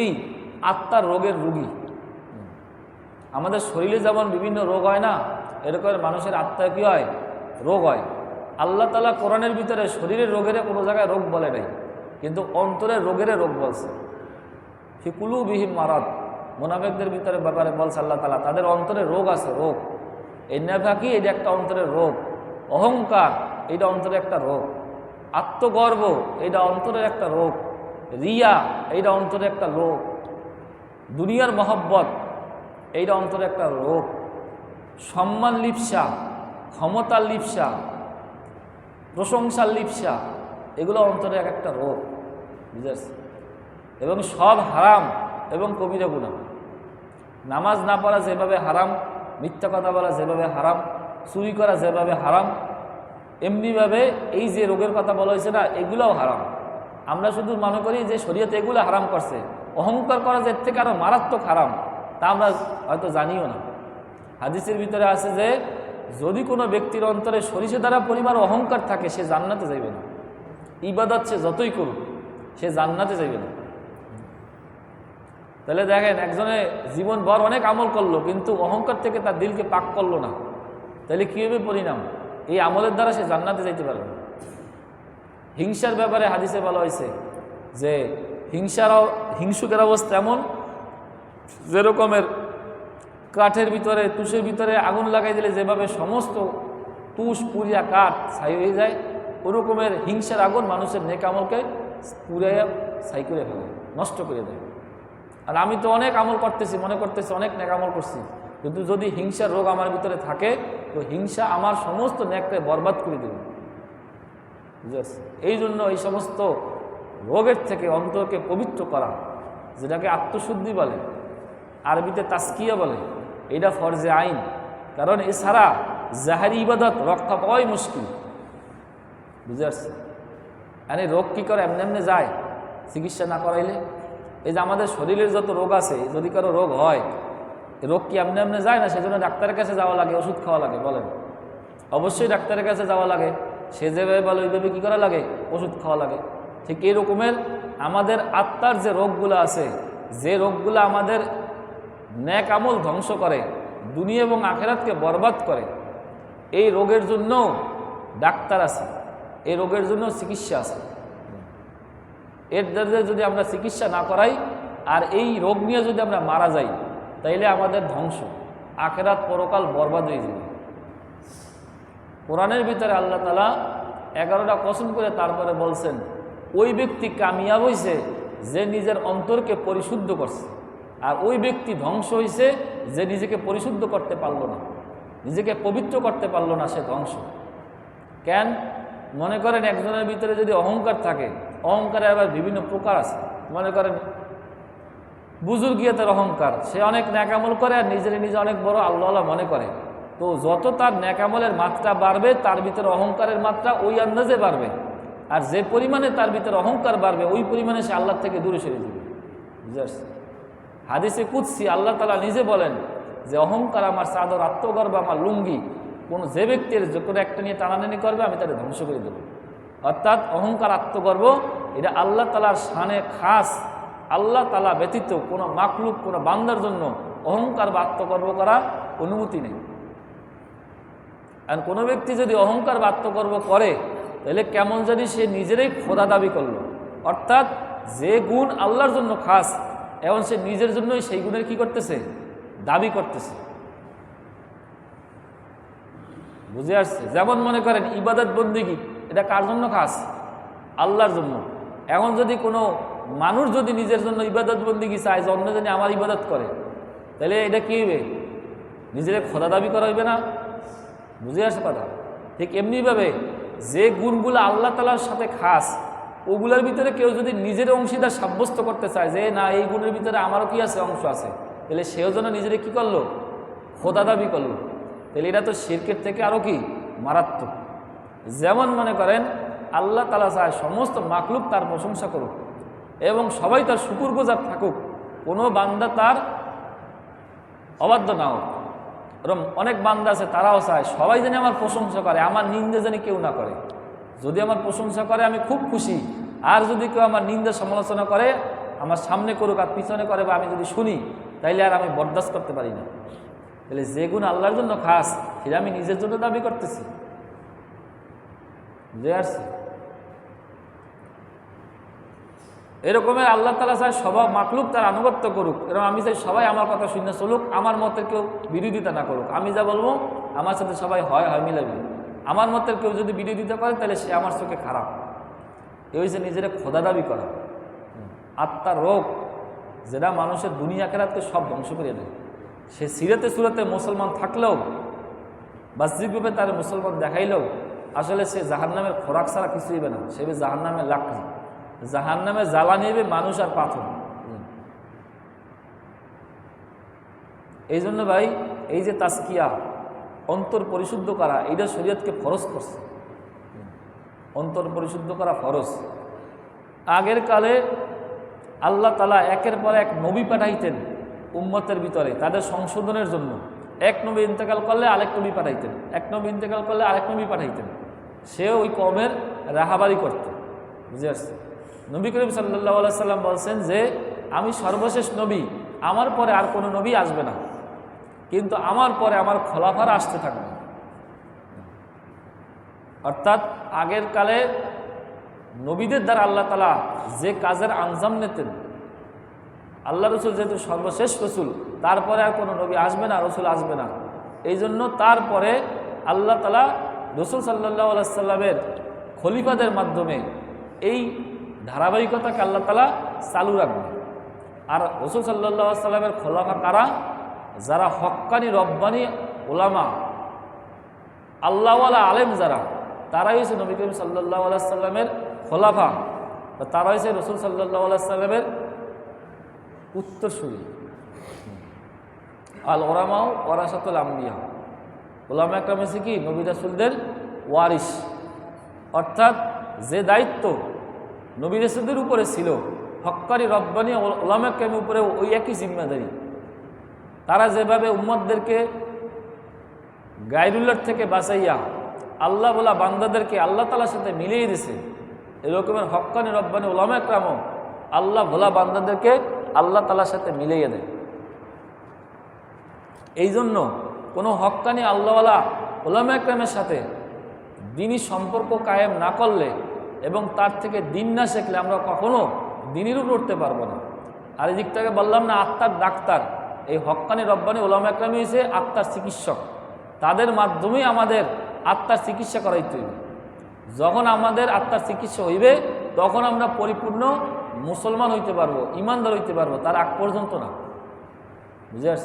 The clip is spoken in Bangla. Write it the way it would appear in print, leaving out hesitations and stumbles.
এই আত্মার রোগের রোগী। আমাদের শরীরে যেমন বিভিন্ন রোগ হয় না, এরকম মানুষের আত্মায় কী হয়? রোগ হয়। আল্লাহ তাআলা কোরআনের ভিতরে শরীরের রোগের কোনো জায়গায় রোগ বলে নাই, কিন্তু অন্তরের রোগের রোগ বলছে। ফি কুলুবিহিম মারাদ, মুনাফিকদের ভিতরে ব্যাপারে বলছে আল্লাহ তাআলা তাদের অন্তরে রোগ আছে, রোগ। এই নেফাকি এটা একটা অন্তরের রোগ, অহংকার এটা অন্তরের একটা রোগ, আত্মগর্ব এটা অন্তরের একটা রোগ, রিয়া এইটা অন্তরে একটা রোগ, দুনিয়ার মহব্বত এইটা অন্তরে একটা রোগ, সম্মান লিপ্সা, ক্ষমতার লিপ্সা, প্রশংসার লিপ্সা, এগুলো অন্তরে এক একটা রোগ, বুঝেছে? এবং সব হারাম এবং কবিরা গুনাহ। নামাজ না পড়া যেভাবে হারাম, মিথ্যা কথা বলা যেভাবে হারাম, চুরি করা যেভাবে হারাম, এমনিভাবে এই যে রোগের কথা বলা হয়েছে না, এগুলোও হারাম। আমরা শুধু মনে করি যে শরীয়তে এগুলো হারাম করছে, অহংকার করা যে এর থেকে আরও মারাত্মক হারাম, তা আমরা হয়তো জানিও না। হাদিসের ভিতরে আছে যে যদি কোনো ব্যক্তির অন্তরে সরিষা দ্বারা পরিমাণ অহংকার থাকে, সে জান্নাতে যাইবে না। ইবাদত সে যতই করুক, সে জান্নাতে যাইবে না। তাহলে দেখেন, একজনে জীবনভর অনেক আমল করলো, কিন্তু অহংকার থেকে তার দিলকে পাক করলো না, তাহলে কী হবে পরিণাম? এই আমলের দ্বারা সে জান্নাতে যাইতে পারবে না। হিংসার ব্যাপারে হাদিসে বলা হয়েছে যে হিংসুকের অবস্থা এমন, যেরকমের কাঠের ভিতরে, তুষের ভিতরে আগুন লাগাই দিলে যেভাবে সমস্ত তুষ পুড়িয়া কাঠ ছাই হয়ে যায়, ওরকমের হিংসার আগুন মানুষের নেক আমলকে পুড়াইয়া ছাই করে ফেলে, নষ্ট করে দেয়। আর আমি তো অনেক আমল করতেছি, মনে করতেছি অনেক নেক আমল করছি, কিন্তু যদি হিংসার রোগ আমার ভিতরে থাকে, তো হিংসা আমার সমস্ত নেককে বরবাদ করে দেবে। বুঝেছি? এই জন্য এই সমস্ত রোগের থেকে অন্তরকে পবিত্র করা, যেটাকে আত্মশুদ্ধি বলে, আরবিতে তাসকিয়া বলে, এটা ফরজে আইন। কারণ এছাড়া জাহেরি ইবাদত রক্ষা পাওয়াই মুশকিল। বুঝে আসছে? আর এই রোগ কী করে এমনি এমনি যায় চিকিৎসা না করাইলে? এই যে আমাদের শরীরের যত রোগ আছে, যদি কারো রোগ হয়, রোগ কি এমনি এমনি যায় না? সেজন্য ডাক্তারের কাছে যাওয়া লাগে, ওষুধ খাওয়া লাগে। বলেন, অবশ্যই ডাক্তারের কাছে যাওয়া লাগে। সে যেভাবে বলে ওইভাবে কী করা লাগে? ওষুধ খাওয়া লাগে। ঠিক এই রকমের আমাদের আত্মার যে রোগগুলো আছে, যে রোগগুলো আমাদের নেক আমল ধ্বংস করে, দুনিয়া এবং আখেরাতকে বরবাদ করে, এই রোগের জন্য ডাক্তার আছে, এই রোগের জন্য চিকিৎসা আছে। এর দ্বারা যদি আমরা চিকিৎসা না করাই আর এই রোগ নিয়ে যদি আমরা মারা যাই, তাইলে আমাদের ধ্বংস, আখেরাত পরকাল বরবাদ হয়ে যাবে। কোরআনের ভিতরে আল্লাহ তাআলা 11টা কসম করে তারপরে বলছেন, ওই ব্যক্তি কামিয়াব হয়েছে যে নিজের অন্তরকে পরিশুদ্ধ করছে, আর ওই ব্যক্তি ধ্বংস হয়েছে যে নিজেকে পরিশুদ্ধ করতে পারল না, নিজেকে পবিত্র করতে পারল না, সে ধ্বংস। কেন? মনে করেন একজনের ভিতরে যদি অহংকার থাকে, অহংকারের আবার বিভিন্ন প্রকার আছে। মনে করেন বুজুর্গিয়াতের অহংকার, সে অনেক ন্যাকামল করে আর নিজে অনেক বড় আল্লাহ মনে করে। তো যত তার ন্যাকামলের মাত্রা বাড়বে, তার ভিতরে অহংকারের মাত্রা ওই আন্দাজে বাড়বে, আর যে পরিমাণে তার ভিতরে অহংকার বাড়বে, ওই পরিমাণে সে আল্লাহ থেকে দূরে সরে যাবে। বুঝতে পারছি? হাদিসে কুদসি আল্লাহ তাআলা নিজে বলেন যে অহংকার আমার চাদর, আত্মগর্ব আমার লুঙ্গি। যে ব্যক্তির যে কোনো একটা নিয়ে টানাটানি করবে, আমি তাকে ধ্বংস করে দেবো। অর্থাৎ অহংকার, আত্মগর্ব এটা আল্লাহ তাআলার শানে খাস। আল্লাহ তাআলা ব্যতীত কোনো মাখলুক, কোনো বান্দার জন্য অহংকার বা আত্মগর্ব করা অনুমতি নেই। আর কোনো ব্যক্তি যদি অহংকার বা আত্মগর্ব করে, তাহলে কেমন জানি সে নিজেরই খোদা দাবি করলো। অর্থাৎ যে গুণ আল্লাহর জন্য খাস, এবং সে নিজের জন্যই সেই গুণের কি করতেছে? দাবি করতেছে। বুঝে আসছে? যেমন মনে করেন ইবাদত বন্দেগী, এটা কার জন্য খাস? আল্লাহর জন্য। এখন যদি কোনো মানুষ যদি নিজের জন্য ইবাদত বন্দেগী চায় যে অন্য জনে আমার ইবাদত করে, তাহলে এটা কী হইবে? নিজের খোদা দাবি করা হইবে না? বুঝে আসে কথা? ঠিক এমনিভাবে যে গুণগুলো আল্লাহ তাআলার সাথে খাস, ওগুলোর ভিতরে কেউ যদি নিজের অংশীদার সাব্যস্ত করতে চায় যে না, এই গুণের ভিতরে আমারও কি আছে? অংশ আছে, তাহলে সেও যেন নিজের কি করলো? খোদা দাবি করলো। তাহলে এটা তো শিরকের থেকে আরও কি মারাত্মক। যেমন মনে করেন আল্লাহ তাআলা চায় সমস্ত মাখলুক তার প্রশংসা করুক এবং সবাই তার শুকরগুজার থাকুক, কোনো বান্দা তার অবাধ্য না হোক। এরকম অনেক বান্দা আছে, তারাও চায় সবাই যেন আমার প্রশংসা করে, আমার নিন্দা যেন কেউ না করে। যদি আমার প্রশংসা করে আমি খুব খুশি, আর যদি কেউ আমার নিন্দা সমালোচনা করে আমার সামনে করুক আর পিছনে করে বা আমি যদি শুনি তাইলে আর আমি বরদাস্ত করতে পারি না। তাহলে যে গুণ আল্লাহর জন্য খাস সেটা আমি নিজের জন্য দাবি করতেছি। বুঝে আসছি? এরকমের আল্লাহ তাআলা চায় সবাই মাখলুক তার আনুগত্য করুক, এরকম আমি চাই সবাই আমার কথা শুনে চলুক, আমার মতের কেউ বিরোধিতা না করুক। আমি যা বলবো আমার সাথে সবাই হয় মিলাবে। আমার মতের কেউ যদি বিরোধিতা করে তাহলে সে আমার চোখে খারাপ। এই হচ্ছে নিজের খোদা দাবি করা, আত্মার রোগ, যেটা মানুষের দুনিয়া আখিরাতকে সব ধ্বংস করে দেয়। সে সিরাতে সুরাতে মুসলমান থাকলেও, বাহ্যিকভাবে তার মুসলমান দেখাইলেও আসলে সে জাহান্নামের খোরাক ছাড়া কিছুই হবে না। সে জাহান্নামের লাকড়ি, জাহান্নামে জ্বালানি হবে মানুষ আর পাথর। এই জন্য ভাই এই যে তাজকিয়া, অন্তর পরিশুদ্ধ করা, এইটা শরীয়তকে ফরজ করছে। অন্তর পরিশুদ্ধ করা ফরজ। আগের কালে আল্লাহ তাআলা একের পর এক নবী পাঠাইতেন উম্মতের ভিতরে তাদের সংশোধনের জন্য। এক নবী ইন্তেকাল করলে আরেক নবী পাঠাইতেন, এক নবী ইন্তেকাল করলে আরেক নবী পাঠাইতেন। সে ওই কওমের রাহাবারি করত। বুঝে আসছে? নবী করিম সাল্লাল্লাহু আলাইহি সাল্লাম বলছেন যে আমি সর্বশেষ নবী, আমার পরে আর কোনো নবী আসবে না, কিন্তু আমার পরে আমার খলাফারা আসতে থাকবে। অর্থাৎ আগের কালে নবীদের দ্বারা আল্লাহ তাআলা যে কাজের আঞ্জাম নিতেন, আল্লাহ রসুল যেহেতু সর্বশেষ রসুল, তারপরে আর কোনো নবী আসবে না, রসুল আসবে না। এই জন্য তারপরে আল্লাহ তাআলা রসুল সাল্লাল্লাহু আলাইহি সাল্লামের খলিফাদের মাধ্যমে এই ধারাবাহিকতাকে আল্লাহ তাআলা চালু রাখবে। আর রসুল সাল্লাল্লাহু আলাইহি সাল্লামের খলিফা কারা? যারা হক্কানি রব্বানি ওলামা, আল্লাহওয়ালা আলেম যারা, তারাই হয়েছে নবী করিম সাল্লাল্লাহু আলাইহি সাল্লামের খলিফা, বা তারা হয়েছে রসুল সাল্লাল্লাহু আলাইহি সাল্লামের উত্তরসূরি। আল ওলামাও ওয়ারাসাতুল আম্বিয়া, ওলামা একরাম হচ্ছে কি নবী রাসূলদের ওয়ারিস। অর্থাৎ যে দায়িত্ব নবী রাসূলদের উপরে ছিল, হক্কানি রব্বানি ওলামা একরামের উপরে ওই একই জিম্মাদারি। তারা যেভাবে উম্মতদেরকে গায়রুল্লাহর থেকে বাঁচাইয়া আল্লাহ বলা বান্দাদেরকে আল্লাহ তাআলার সাথে মিলিয়ে দিয়েছে, এরকমের হক্কানি রব্বানি ওলামা একরামও আল্লাহ ভোলা বান্দাদেরকে আল্লাহ তাআলার সাথে মিলিয়ে দেয়। এই জন্য কোনো হক্কানি আল্লাহওয়ালা ওলামা একরামের সাথে দিনী সম্পর্ক কায়েম না করলে এবং তার থেকে দিন না শিখলে আমরা কখনো দিনের উপর উঠতে পারবো না। আর এই দিকটাকে বললাম না আত্মার ডাক্তার, এই হক্কানি রব্বানি ওলামা একরামই হয়েছে আত্মার চিকিৎসক। তাদের মাধ্যমেই আমাদের আত্মার চিকিৎসা করাইতে হইবে। যখন আমাদের আত্মার চিকিৎসা হইবে তখন আমরা পরিপূর্ণ মুসলমান হইতে পারবো, ইমানদার হইতে পারবো, তার আগ পর্যন্ত না। বুঝে আসছে?